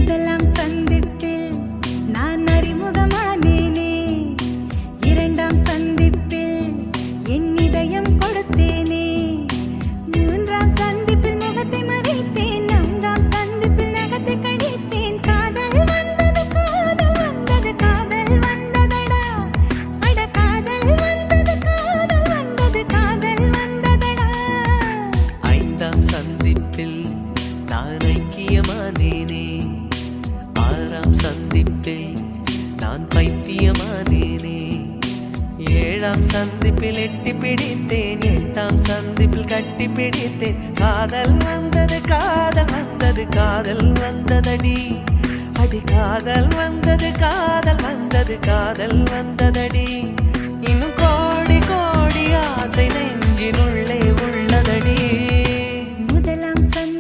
முதலாம் சந்திப்பில் நான் அறிமுகமானேனே, இரண்டாம் சந்திப்பில் என் இதயம் கொடுத்தேனே, மூன்றாம் சந்திப்பில் முகத்தை மறைத்தேன், நான்காம் சந்திப்பில் நகத்தை கடித்தேன். காதல் வந்தது காதல் வந்தது காதல் வந்ததடா, அட காதல் வந்தது காதல் வந்தது காதல் வந்ததடா. ஐந்தாம் சந்திப்பில் நான் ஐக்கியமானேனே, ஆறாம் சந்திப்பில் நான் பைத்தியமானேனே, ஏழாம் சந்திப்பில் எட்டி பிடித்தேன், எட்டாம் சந்திப்பில் கட்டி பிடித்தேன். காதல் வந்தது காதல் வந்தது காதல் வந்ததடி, அடி காதல் வந்தது காதல் வந்தது காதல் வந்ததடி. இன்னும் கோடி கோடி ஆசை நெஞ்சினுள்ளே